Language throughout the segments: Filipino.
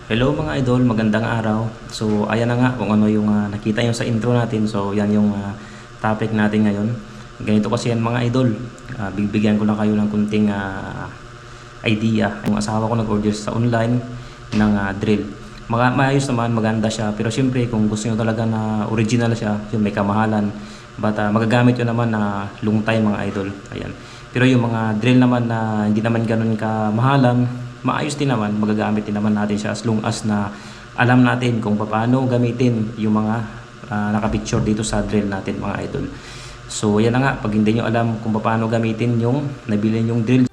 Hello mga idol, magandang araw. So ayan na nga kung ano yung nakita nyo sa intro natin. So yan yung topic natin ngayon. Ganito kasi yan mga idol. Bibigyan ko lang kayo ng kunting idea. Yung asawa ko nag-order sa online ng drill. Maayos naman, maganda siya. Pero syempre kung gusto nyo talaga na original siya, yung may kamahalan. But magagamit yun naman na long time mga idol. Ayan. Pero yung mga drill naman na hindi naman ganun kamahalan, maayos din naman, magagamit din naman natin siya as long as na alam natin kung paano gamitin yung mga nakapicture dito sa drill natin mga idol. So yan na nga, pag hindi nyo alam kung paano gamitin yung nabili yung drill.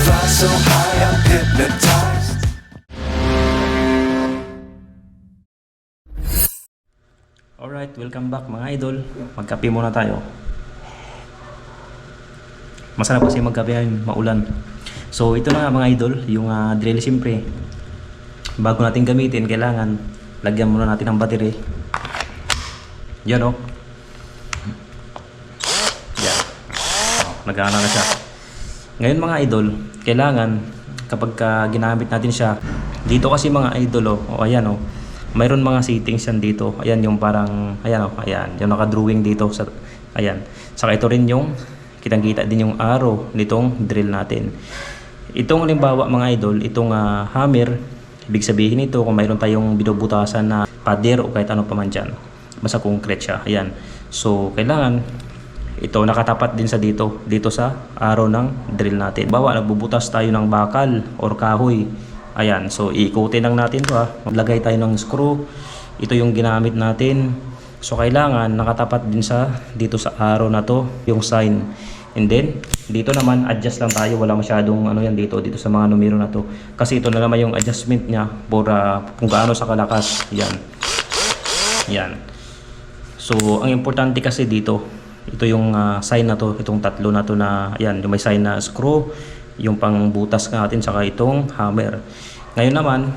Fly so high, I'm hypnotized. Alright, welcome back mga idol. Magkape muna tayo. Masarap kasi magkape ngayon, maulan. So ito na nga mga idol, yung drill siyempre. Bago natin gamitin, kailangan lagyan muna natin ng battery. Yan o. Yan. Nagana na siya. Ngayon mga idol, kailangan kapag ginamit natin siya, dito kasi mga idol o ayan o, mayroon mga settings yan dito. Ayan yung parang, ayan o, ayan. Yung naka-drawing dito. Ayan. Saka ito rin yung kitang-kita din yung arrow nitong drill natin. Itong halimbawa mga idol, itong hammer, ibig sabihin ito kung mayroon tayong binubutasan na pader o kahit ano pa man dyan. Basta concrete siya. Ayan. So, kailangan ito nakatapat din sa dito sa arrow ng drill natin. Bawa nagbubutas tayo ng bakal or kahoy. Ayan. So, iikutin lang natin ito ha. Maglagay tayo ng screw. Ito yung ginamit natin. So, kailangan nakatapat din dito sa arrow na to yung sign. And then, dito naman, adjust lang tayo. Wala masyadong ano yan dito sa mga numero na to. Kasi ito na naman yung adjustment niya for kung gaano sa kalakas. Yan. Yan. So, ang importante kasi dito, ito yung sign na to, itong tatlo na to na, yan, yung may sign na screw, yung pang butas natin, saka itong hammer. Ngayon naman,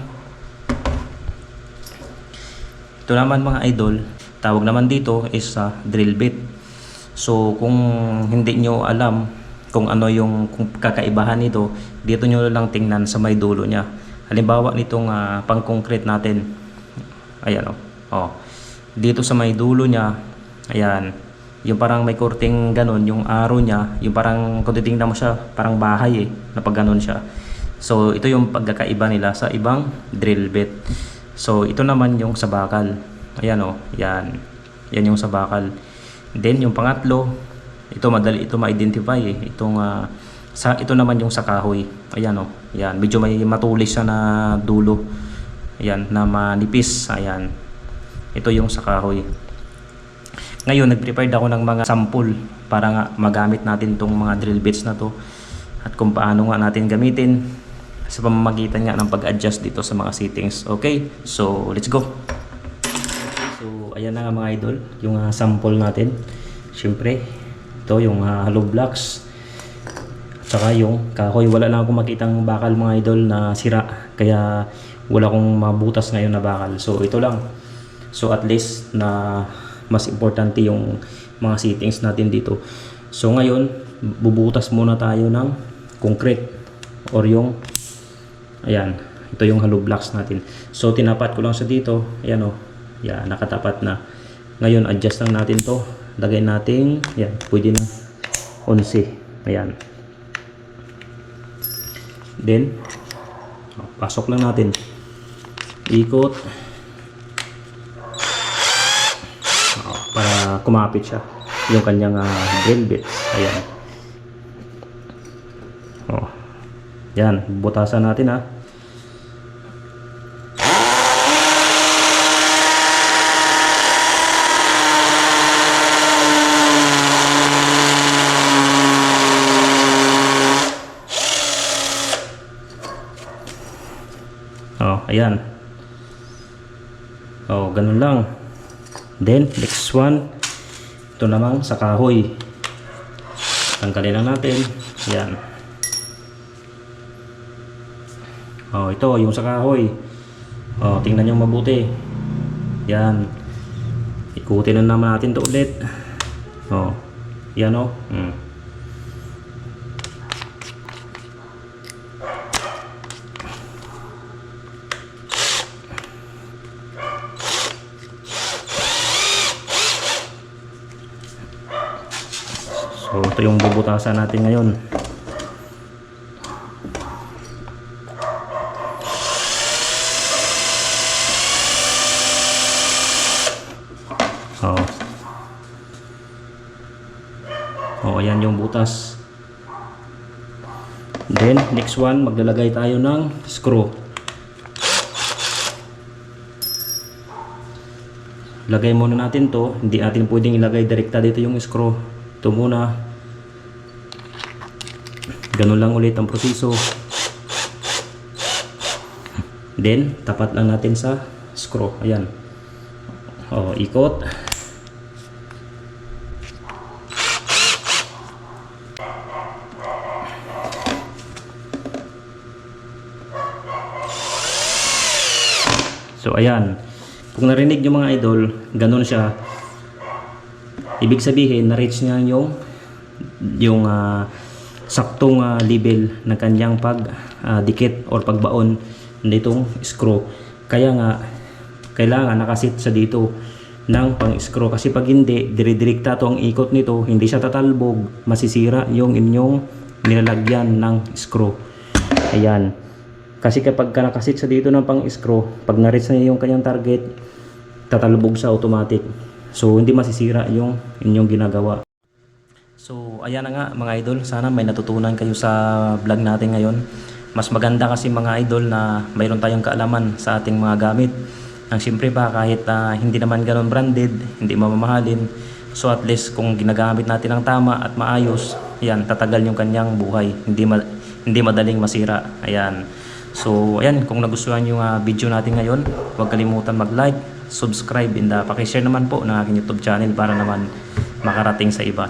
ito naman mga idol, tawag naman dito is drill bit. So kung hindi nyo alam kung ano yung kakaibahan nito, dito nyo lang tingnan sa may dulo niya. Halimbawa nitong pang-concrete natin. Ayan o. Oh. Dito sa may dulo niya, ayan, yung parang may kurting ganon, yung arrow niya, yung parang kung titingnan mo siya, parang bahay na pag ganon siya. So ito yung pagkakaiba nila sa ibang drill bit. So ito naman yung sa bakal. Ayan o, yan. Yan yung sa bakal. Then yung pangatlo, ito madali ito ma-identify itong ito naman yung sa kahoy. Ayan o. Yan, medyo may matulis siya na dulo. Ayan, na manipis. Ayan. Ito yung sa kahoy. Ngayon, nag-prepared ako ng mga sample para nga magamit natin tong mga drill bits na to at kung paano nga natin gamitin sa pamamagitan nga ng pag-adjust dito sa mga settings. Okay? So, let's go. So, ayan na nga mga idol, yung sample natin. Siyempre, ito yung hollow blocks. At saka yung kahoy. Wala lang akong makitang bakal mga idol na sira. Kaya wala akong mabutas ngayon na bakal. So, ito lang. So, at least na mas importante yung mga settings natin dito. So, ngayon, bubutas muna tayo ng concrete or yung, ayan, ito yung hollow blocks natin. So, tinapat ko lang sa dito. Ayan o. Yan, nakatapat na. Ngayon, adjust lang natin to. Lagay natin, yan, pwede na 11. Ayan. Then, pasok lang natin. Ikot. Para kumapit siya. Yung kanyang drill bit. Ayan. Yan, butasan natin ha. Ayan. Ganun lang. Then, next one. Ito naman sa kahoy. Tanggalin lang natin. Ayan. Ito, yung sa kahoy. Tingnan nyo mabuti. Ayan. Ikutin na naman natin ito ulit. Yan o. So ito yung bubutasan natin ngayon. Oh. Oh, ayan yung butas. Then next one, maglalagay tayo ng screw. Lagay muna natin to, hindi natin pwedeng ilagay direkta dito yung screw. Ito muna. Ganun lang ulit ang proseso. Then tapat lang natin sa screw. Ayan. Oh, ikot. So ayan, kung narinig nyo mga idol, ganun siya. Ibig sabihin, na-reach niya yung saktong level ng kanyang pagdikit or pagbaon nitong screw. Kaya nga, kailangan nakasit sa dito ng pang-screw. Kasi pag hindi, dire-direkta to ang ikot nito, hindi siya tatalbog, masisira yung inyong nilalagyan ng screw. Ayan. Kasi kapag nakasit sa dito ng pang-screw, pag na-reach na yung kanyang target, tatalbog sa automatic. So, hindi masisira yung inyong ginagawa. So, ayan na nga mga idol. Sana may natutunan kayo sa vlog natin ngayon. Mas maganda kasi mga idol na mayroon tayong kaalaman sa ating mga gamit. Ang siyempre ba, kahit hindi naman ganun branded, hindi mamamahalin. So, at least kung ginagamit natin ng tama at maayos, ayan, tatagal yung kanyang buhay. Hindi madaling masira. Ayan. So, ayan, kung nagustuhan yung video natin ngayon, huwag kalimutan mag-like, subscribe, and pakishare naman po ng aking YouTube channel para naman makarating sa iba.